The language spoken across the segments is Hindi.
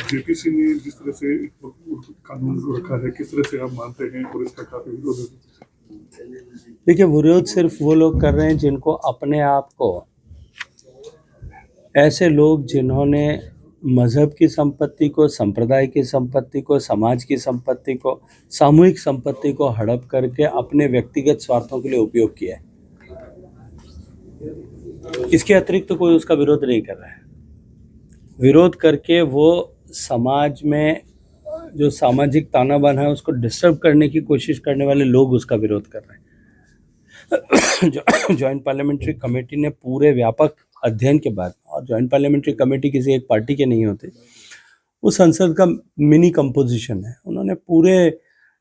जेपीसी ने जिस तरह से कानून को रखा है, किस तरह से आप मानते हैं और इसका काफी विरोध है? देखिए, विरोध सिर्फ वो लोग कर रहे हैं जिनको अपने आप को, ऐसे लोग जिन्होंने मजहब की संपत्ति को, संप्रदाय की संपत्ति को, समाज की संपत्ति को, सामूहिक संपत्ति को हड़प करके अपने व्यक्तिगत स्वार्थों के लिए उपयोग किया है। इसके अतिरिक्त तो कोई उसका विरोध नहीं कर रहा है। विरोध करके वो समाज में जो सामाजिक ताना बाना है उसको डिस्टर्ब करने की कोशिश करने वाले लोग उसका विरोध कर रहे हैं। जॉइंट पार्लियामेंट्री कमेटी ने पूरे व्यापक अध्ययन के बाद, और जॉइंट पार्लियामेंट्री कमेटी किसी एक पार्टी के नहीं होते, वो संसद का मिनी कंपोजिशन है। उन्होंने पूरे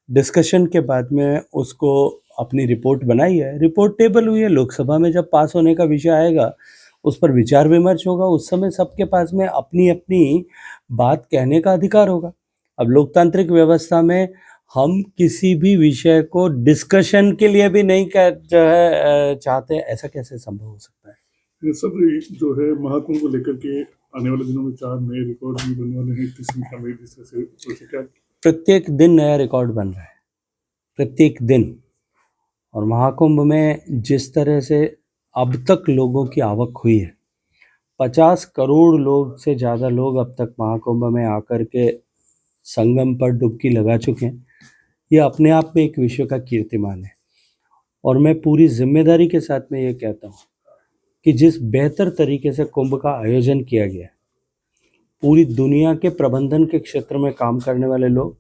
डिस्कशन के बाद में उसको अपनी रिपोर्ट बनाई है। रिपोर्ट टेबल हुई है, लोकसभा में जब पास होने का विषय आएगा उस पर विचार विमर्श होगा। उस समय सबके पास में अपनी अपनी बात कहने का अधिकार होगा। अब लोकतांत्रिक व्यवस्था में हम किसी भी विषय को डिस्कशन के लिए भी नहीं चाहते, ऐसा कैसे संभव हो सकता है? ये सब जो है महाकुंभ को लेकर के आने वाले दिनों में 4 नए रिकॉर्ड भी बनने वाले हैं इतनी संख्या में, जिस तरह से क्या प्रत्येक दिन नया रिकॉर्ड बन रहा है, प्रत्येक दिन। और महाकुंभ में जिस तरह से अब तक लोगों की आवक हुई है, 50 करोड़ लोग से ज़्यादा लोग अब तक महाकुंभ में आकर के संगम पर डुबकी लगा चुके हैं। ये अपने आप में एक विश्व का कीर्तिमान है। और मैं पूरी जिम्मेदारी के साथ में ये कहता हूँ कि जिस बेहतर तरीके से कुंभ का आयोजन किया गया है, पूरी दुनिया के प्रबंधन के क्षेत्र में काम करने वाले लोग,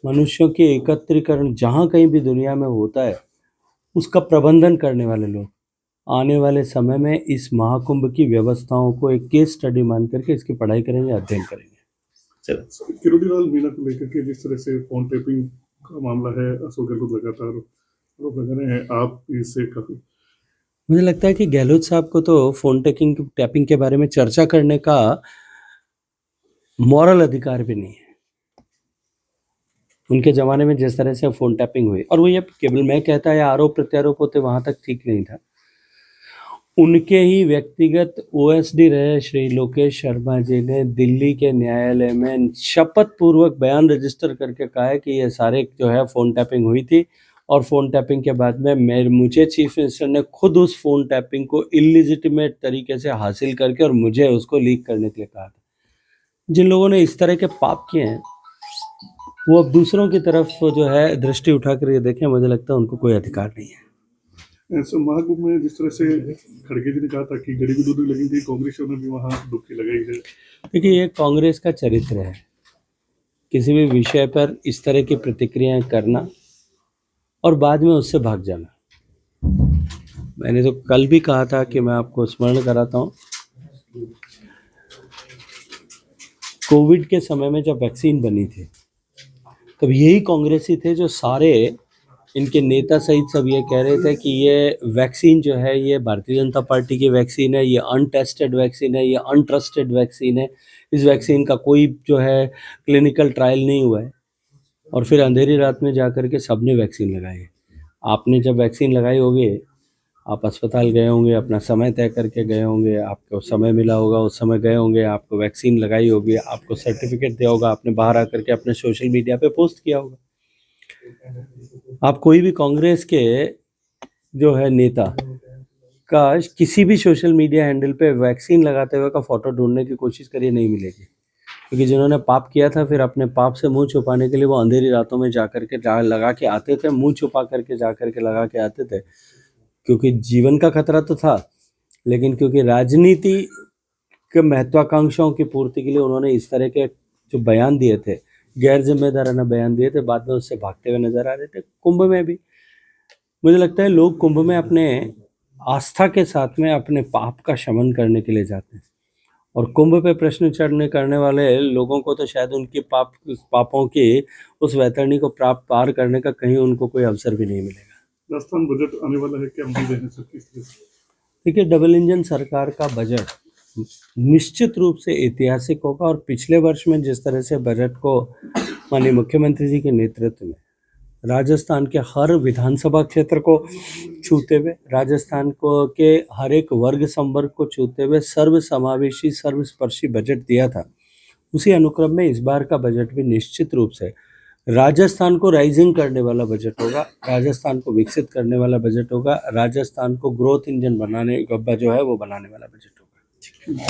मनुष्यों के एकत्रीकरण जहाँ कहीं भी दुनिया में होता है उसका प्रबंधन करने वाले लोग, आने वाले समय में इस महाकुंभ की व्यवस्थाओं को एक केस स्टडी मान करके इसकी पढ़ाई करेंगे, अध्ययन करेंगे। किरोड़ीलाल मीणा को लेकर के जिस तरह से फोन टैपिंग का मामला है, अशोक गहलोत लगातार आरोप लगा रहे हैं, आप इससे काफी, मुझे लगता है कि गहलोत साहब को तो फोन टैपिंग के बारे में चर्चा करने का मॉरल अधिकार भी नहीं है। उनके ज़माने में जिस तरह से फ़ोन टैपिंग हुई, और वो ये केवल मैं कहता या आरोप प्रत्यारोप होते वहाँ तक ठीक नहीं था। उनके ही व्यक्तिगत ओएसडी रहे श्री लोकेश शर्मा जी ने दिल्ली के न्यायालय में शपथ पूर्वक बयान रजिस्टर करके कहा है कि ये सारे जो है फ़ोन टैपिंग हुई थी, और फ़ोन टैपिंग के बाद में मुझे चीफ मिनिस्टर ने खुद उस फ़ोन टैपिंग को इलिजिटिमेट तरीके से हासिल करके और मुझे उसको लीक करने के लिए कहा था। जिन लोगों ने इस तरह के पाप किए हैं वो अब दूसरों की तरफ जो है दृष्टि उठाकर ये देखें, मुझे लगता है उनको कोई अधिकार नहीं है। महाकुंभ में जिस तरह से खड़गे जी ने कहा था कि गड़ी गुडी भी लगेंगी, कांग्रेस ने भी वहाँ डुबकी लगाई है। देखिए, ये कांग्रेस का चरित्र है, किसी भी विषय पर इस तरह की प्रतिक्रियाएं करना और बाद में उससे भाग जाना। मैंने तो कल भी कहा था कि मैं आपको स्मरण कराता हूँ, कोविड के समय में जब वैक्सीन बनी थी तब यही कांग्रेसी थे जो सारे इनके नेता सहित सब ये कह रहे थे कि ये वैक्सीन जो है ये भारतीय जनता पार्टी की वैक्सीन है, ये अनटेस्टेड वैक्सीन है, ये अनट्रस्टेड वैक्सीन है, इस वैक्सीन का कोई जो है क्लिनिकल ट्रायल नहीं हुआ है। और फिर अंधेरी रात में जा कर के सबने वैक्सीन लगाई। आपने जब वैक्सीन लगाई होगी, आप अस्पताल गए होंगे, अपना समय तय करके गए होंगे, आपको समय मिला होगा, उस समय गए होंगे, आपको वैक्सीन लगाई होगी, आपको सर्टिफिकेट दिया होगा, आपने बाहर आकर के अपने सोशल मीडिया पे पोस्ट किया होगा। आप कोई भी कांग्रेस के जो है नेता का किसी भी सोशल मीडिया हैंडल पे वैक्सीन लगाते हुए का फोटो ढूंढने की कोशिश करिए, नहीं मिलेगी। क्योंकि जिन्होंने पाप किया था फिर अपने पाप से मुंह छुपाने के लिए वो अंधेरी रातों में जा करके लगा के आते थे, मुंह छुपा करके जा करके लगा के आते थे, क्योंकि जीवन का खतरा तो था, लेकिन क्योंकि राजनीति के महत्वाकांक्षाओं की पूर्ति के लिए उन्होंने इस तरह के जो बयान दिए थे, गैर जिम्मेदाराना बयान दिए थे, बाद में उससे भागते हुए नजर आ रहे थे। कुंभ में भी मुझे लगता है लोग कुंभ में अपने आस्था के साथ में अपने पाप का शमन करने के लिए जाते हैं, और कुंभ पे प्रश्न चढ़ने करने वाले लोगों को तो शायद उनकी पापों की उस वैतरणी को पार करने का कहीं उनको कोई अवसर भी नहीं मिलेगा। राजस्थान बजट आने वाला है, क्या उम्मीद है सर किस तरह से? देखिए, डबल इंजन सरकार का बजट निश्चित रूप से ऐतिहासिक होगा, और पिछले वर्ष में जिस तरह से बजट को माननीय मुख्यमंत्री जी के नेतृत्व में राजस्थान के हर विधानसभा क्षेत्र को छूते हुए, राजस्थान को के हर एक वर्ग संवर्ग को छूते हुए सर्व समावेशी सर्वस्पर्शी बजट दिया था, उसी अनुक्रम में इस बार का बजट भी निश्चित रूप से राजस्थान को राइजिंग करने वाला बजट होगा, राजस्थान को विकसित करने वाला बजट होगा, राजस्थान को ग्रोथ इंजन बनाने जो है वो बनाने वाला बजट होगा।